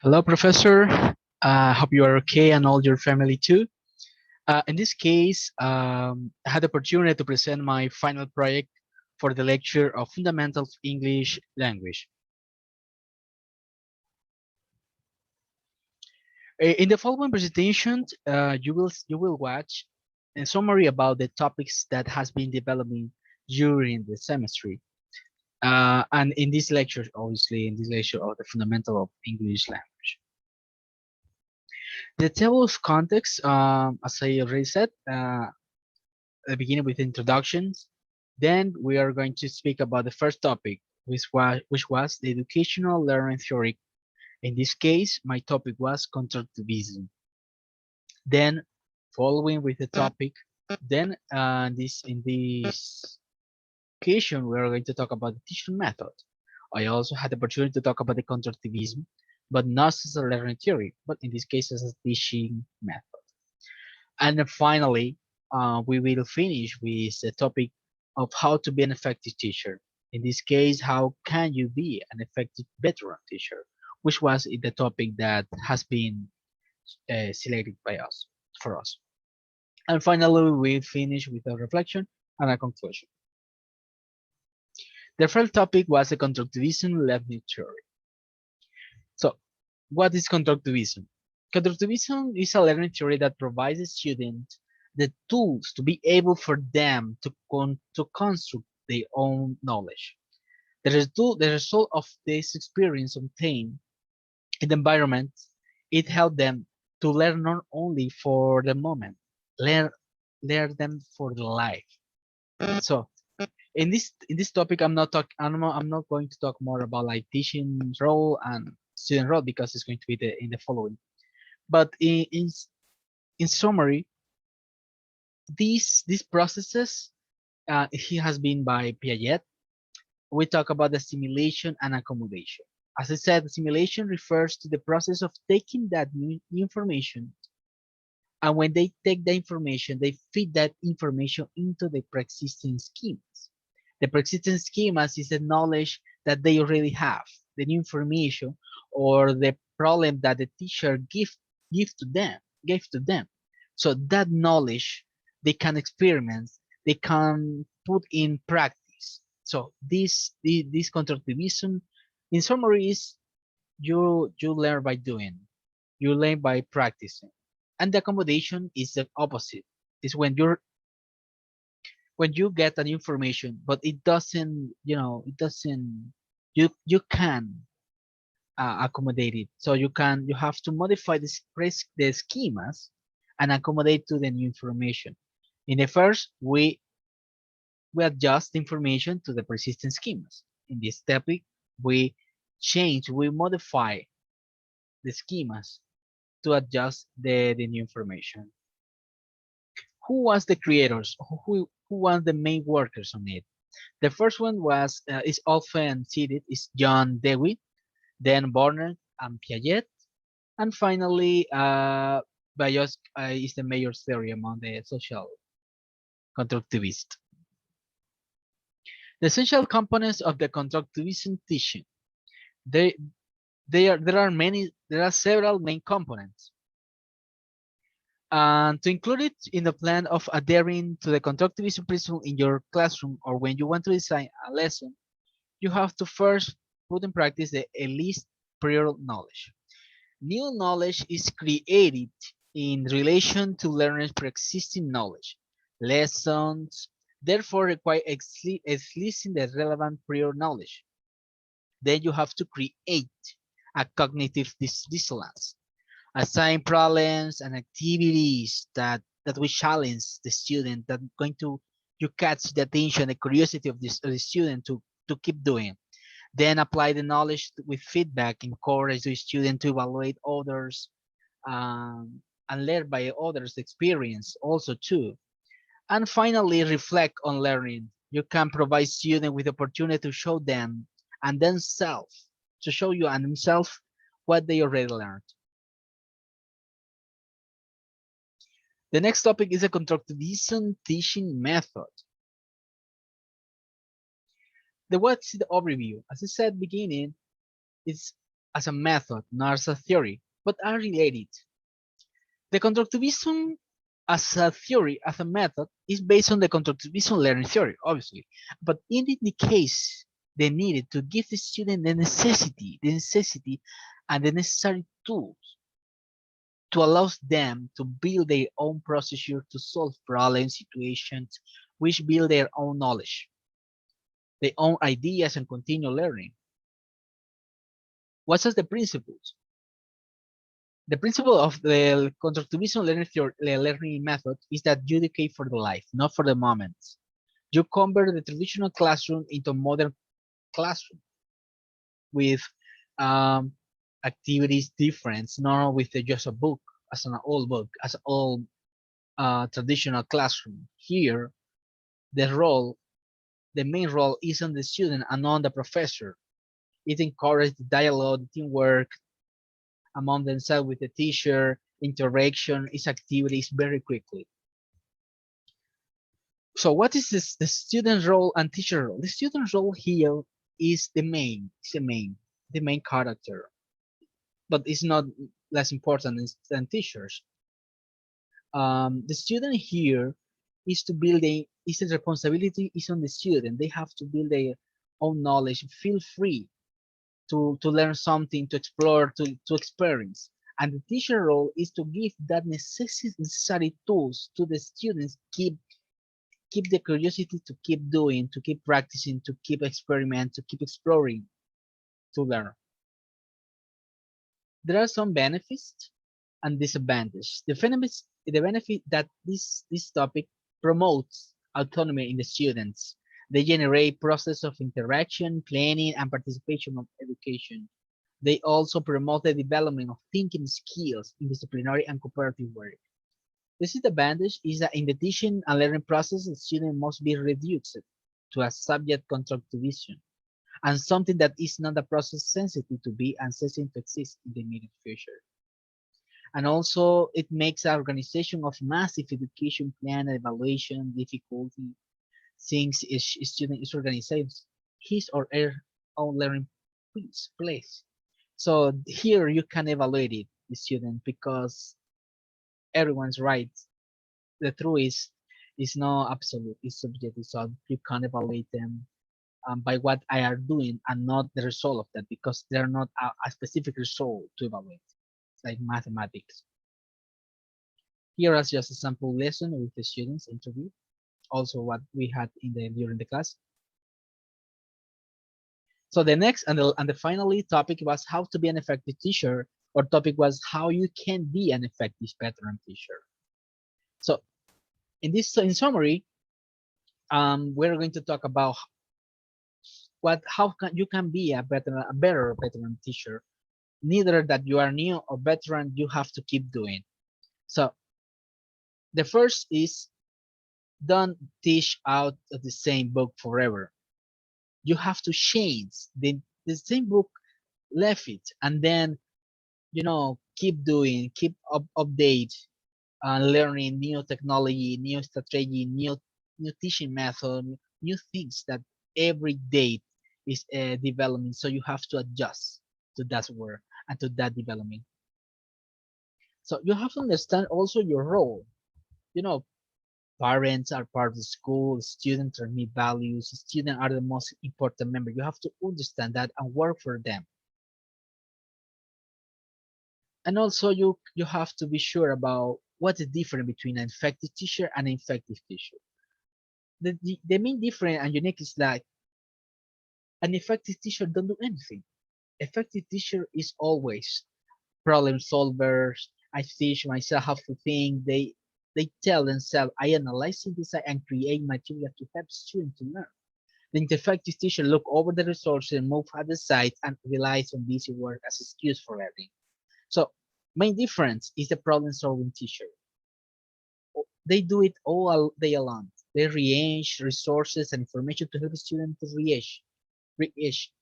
Hello, Professor. Hope you are okay and all your family too. In this case, I had the opportunity to present my final project for the lecture of Fundamentals of English Language. In the following presentation, you will watch a summary about the topics that has been developing during the semester. And in this lecture, obviously, in this lecture of the fundamental of English language. The table of context, as I already said, beginning with introductions. Then we are going to speak about the first topic, which was the educational learning theory. In this case, my topic was constructivism. Then, following with the topic, then this in this occasion we are going to talk about the teaching method. I also had the opportunity to talk about the constructivism, but not as a learning theory, but in this case as a teaching method. And then finally, we will finish with the topic of how to be an effective teacher. In this case, how can you be an effective veteran teacher, which was the topic that has been selected by us for us. And finally, we finish with a reflection and a conclusion. The first topic was the constructivism learning theory. So, what is constructivism? Constructivism is a learning theory that provides the student the tools to be able for them to construct their own knowledge. The result of this experience obtained in the environment, it helped them to learn not only for the moment, learn learn them for the life. So in this topic, I'm not going to talk more about like teaching role and student role because it's going to be in the following. But in summary, these processes he has been by Piaget. We talk about the assimilation and accommodation. As I said, assimilation refers to the process of taking that new information, and when they take the information, they feed that information into the pre-existing schemas. The pre-existing schemas is the knowledge that they already have, the new information or the problem that the teacher gave to them. So that knowledge they can experiment, they can put in practice. So this constructivism, in summary, is you learn by doing, you learn by practicing, and the accommodation is the opposite. Is when you get an information, but it doesn't, you can accommodate it. So you have to modify the schemas and accommodate to the new information. In the first, we adjust the information to the persistent schemas. In this topic, we modify the schemas to adjust the new information. Who was the creators? Who was the main workers on it? The first one is often cited is John Dewey, then Barnard and Piaget, and finally Bayos is the major theory among the social constructivists. The essential components of the constructivism teaching. They, there are several main components. And to include it in the plan of adhering to the constructivism principle in your classroom or when you want to design a lesson, you have to first put in practice the at least prior knowledge. New knowledge is created in relation to learners' pre-existing knowledge. Lessons therefore require exceeding the relevant prior knowledge. Then you have to create a cognitive dissonance. Assign problems and activities that will challenge the student, that going to you catch the attention, the curiosity of the student to keep doing. Then apply the knowledge with feedback, encourage the student to evaluate others and learn by others' experience also too. And finally, reflect on learning. You can provide students with the opportunity to show them and themselves, to show you and themselves what they already learned. The next topic is a constructivism teaching method. What's the overview? As I said beginning, it's as a method, not as a theory, but are related. The constructivism as a theory, as a method, is based on the constructivism learning theory, obviously. But in the case they needed to give the student the necessity and the necessary tools to allow them to build their own procedure to solve problem situations, which build their own knowledge, their own ideas and continue learning. What are the principles? The principle of the constructivism learning theory, learning method is that you educate for the life, not for the moment. You convert the traditional classroom into a modern classroom with um, activities different, not with just a book as an old book, as an old traditional classroom. Here, the role, the main role is on the student and on the professor. It encourages dialogue, teamwork among themselves with the teacher, interaction, its activities very quickly. So what is this, the student role and teacher role? The student role here is the main character, but it's not less important than teachers. The student here is to build is the responsibility is on the student. They have to build their own knowledge. Feel free to learn something, to explore, to experience. And the teacher role is to give that necessary tools to the students, keep the curiosity to keep doing, to keep practicing, to keep experiment, to keep exploring, to learn. There are some benefits and disadvantages. The benefit that this topic promotes autonomy in the students. They generate process of interaction, planning, and participation of education. They also promote the development of thinking skills in disciplinary and cooperative work. The disadvantage is that in the teaching and learning process, the student must be reduced to a subject constructivism and something that is not a process sensitive to be and sensitive to exist in the immediate future. And also it makes an organization of massive education plan and evaluation difficulty since each student is organizing his or her own learning place. So here you can evaluate it, the student, because everyone's right. The truth is not absolute, it's subjective, so you can evaluate them by what I are doing and not the result of that because they're not a specific result to evaluate, like mathematics. Here is just a sample lesson with the students interview, also what we had during the class. So the next and the finally topic was how to be an effective teacher, or topic was how you can be an effective veteran teacher. So in summary, we're going to talk about how you can be a better veteran teacher. Neither that you are new or veteran, you have to keep doing. So the first is don't teach out of the same book forever. You have to change the same book, left it, and then keep doing, keep update, learning new technology, new strategy, new teaching method, new things that every day is developing. So you have to adjust to that work and to that development. So you have to understand also your role. You know, parents are part of the school, students are need values, students are the most important member. You have to understand that and work for them. And also you have to be sure about what's the difference between an effective teacher and an effective teacher. The main difference and unique is that an effective teacher don't do anything. Effective teacher is always problem solvers. I teach myself how to think. They tell themselves, I analyze, synthesize, and create material to help students to learn. The effective teacher look over the resources, move at the site, and relies on busy work as excuse for learning. So main difference is the problem solving teacher. They do it all day long. They rearrange resources and information to help the student to reach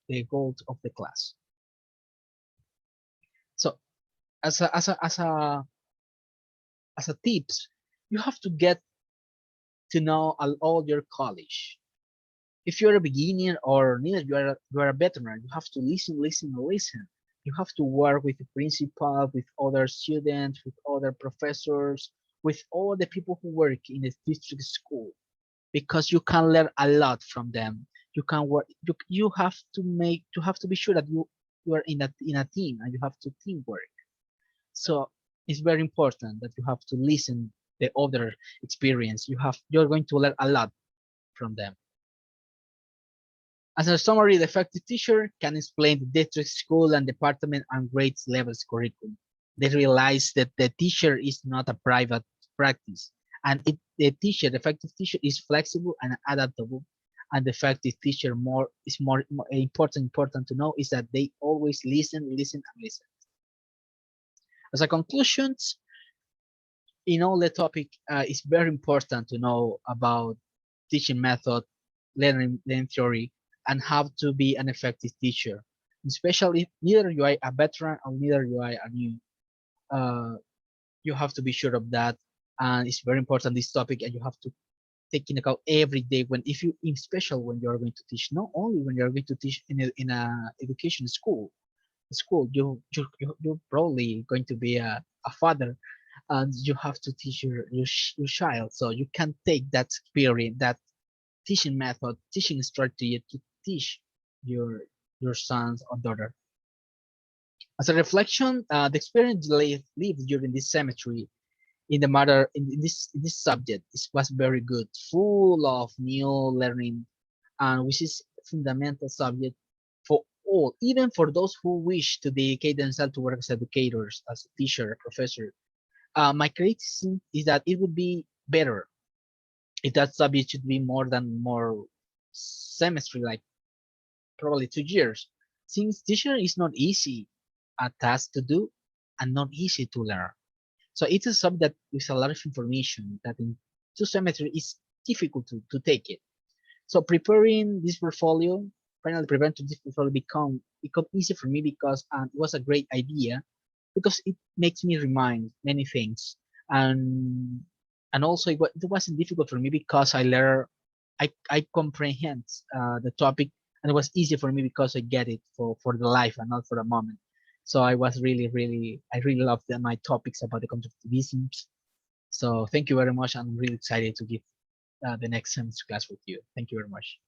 the goals of the class. So as a tips, you have to get to know all your college. If you're a beginner or neither you are a veteran, you have to listen. You have to work with the principal, with other students, with other professors, with all the people who work in the district school, because you can learn a lot from them. You can work. You have to make. You have to be sure that you are in a team and you have to teamwork. So it's very important that you have to listen the other experience. You're going to learn a lot from them. As a summary, the effective teacher can explain the district school and department and grades levels curriculum. They realize that the teacher is not a private practice, and the effective teacher is flexible and adaptable. And the effective teacher more important to know is that they always listen, listen, and listen. As a conclusion, in all the topic, it's very important to know about teaching method, learning theory, and how to be an effective teacher. Especially neither you are a veteran or neither you are a new. Uh, you have to be sure of that, and it's very important this topic, and you have to take in account every day when if you in special when you are going to teach, not only when you are going to teach in a education school, you're probably going to be a father, and you have to teach your child. So you can take that experience, that teaching method, teaching strategy to teach your your sons or daughter. As a reflection, the experience lived during this semester in the matter in this subject was very good, full of new learning, and which is fundamental subject for all, even for those who wish to dedicate themselves to work as educators, as a teacher, a professor. My criticism is that it would be better if that subject should be more semester, like probably 2 years, since teaching is not easy a task to do and not easy to learn. So it's a subject with a lot of information that in 2 semesters is difficult to take it. So preparing this portfolio, finally preparing to this portfolio become easy for me because it was a great idea because it makes me remind many things, and also it wasn't difficult for me because I learn, I comprehend the topic, and it was easy for me because I get it for the life and not for a moment. So I was I really loved my topics about the constructivism. So thank you very much. I'm really excited to give the next semester class with you. Thank you very much.